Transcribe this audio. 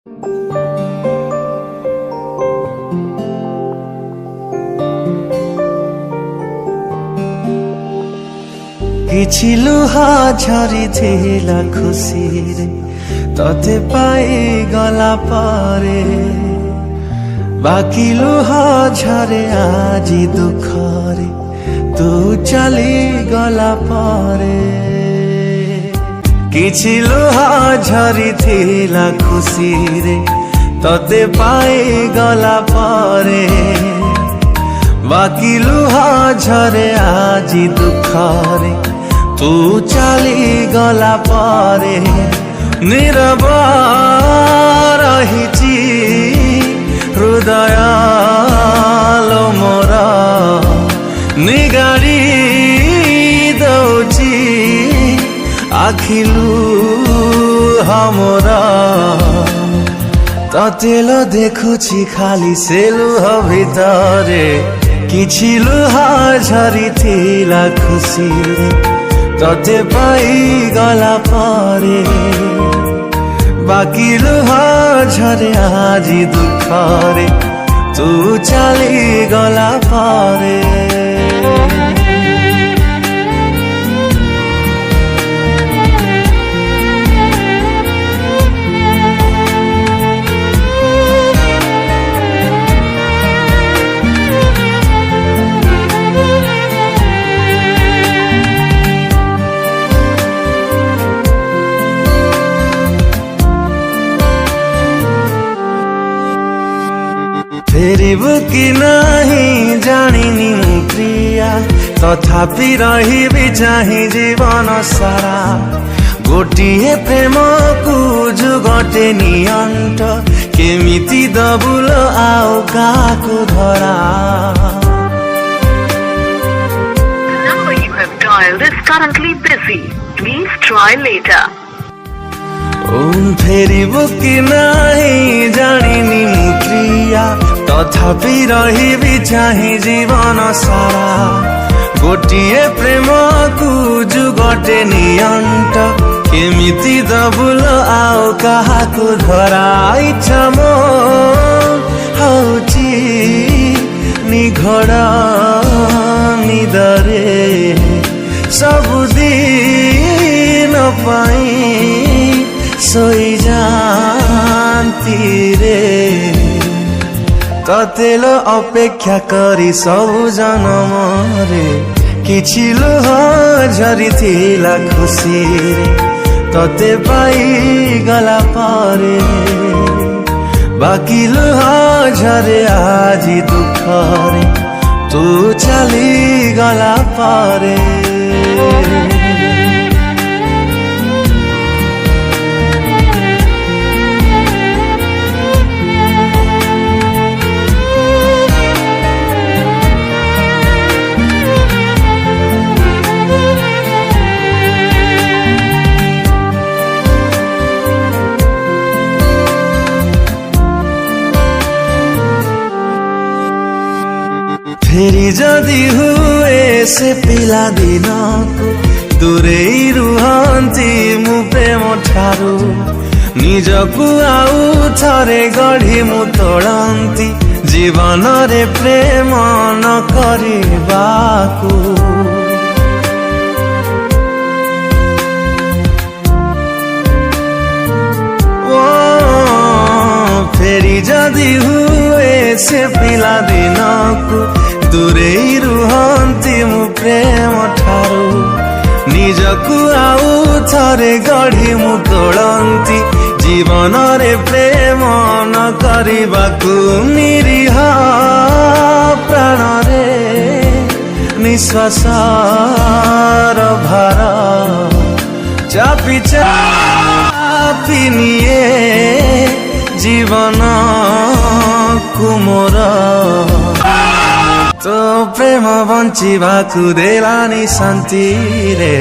କିଛି ଲୁହା ଝରିଥିଲା ଖୁସିରେ ତତେ ପାଇଗଲା ପରେ, ବାକି ଲୁହା ଝରେ ଆଜି ଦୁଃଖରେ ତୁ ଚାଲିଗଲା ପରେ। କିଛି ଲୁହା ଝରିଥିଲା ଖୁସିରେ ତତେ ପାଇଗଲା ପରେ, ବାକି ଲୁହା ଝରେ ଆଜି ଦୁଃଖରେ ତୁ ଚାଲିଗଲା ପରେ। ନୀରବ ରହିଛି ହୃଦୟ ଲୋ ମୋର, ନିଗାଡ଼ି ଦଉଛି ଆଖି ଲୁହ ମୋର। ତତେ ଲୋ ଦେଖୁଛି ଖାଲି ସେ ଲୁହ ଭିତରେ, କିଛି ଲୁହା ଝରିଥିଲା ଖୁସିରେ ତତେ ପାଇଗଲା ପରେ, ବାକି ଲୁହା ଝରେ ଆଜି ଦୁଃଖରେ ତୁ ଚାଲିଗଲା ପରେ। फेरिबु कि नहीं जानिनी मु प्रिया, तथापि रहिबि चाहि जीवन सारा। गोटिए प्रेम को जुगटे नियंट, केमिति दबुल आउ काकु धरा। Number you have dialed is currently busy. Please try later. फेरिबु कि नहीं जानिनी मु प्रिया, तथापि रहिबि चाहि जीवन सारा। गोटिए प्रेम को जुगटे नियंट, केमिति दबुल आउ काहाकु धरा। इच्छा मो हौची निघड़ निदरे सबुदिन पाई सोई जाती रे। तते लो अपेक्षा करी सबु जनमरे, किछि लुह झरिथिला खुसिरे तते पाइगला ପରେ, बाकी लुह झरे आजी दुःखरे तू चालिगला ପରେ। फेरि जदि हुए से पिला दिन को दूरेई रुहंती मु प्रेम ठारू, निजकु आउ थरे गढ़ी मु तोड़ंती जीवन रे प्रेम न करिबाकु। फेरि जदि हुए से पिला दिन को दूरेई रुहंती मु प्रेम ठारू, निजकु आउ थरे गढ़ी मु तोड़ंती जीवन रे प्रेम न करिबाकु। निरीह प्राण रे निश्वासर भार चापी चापी निए जीवन कुमोर। तो प्रेम बंचिबाकु देलानी शांति रे।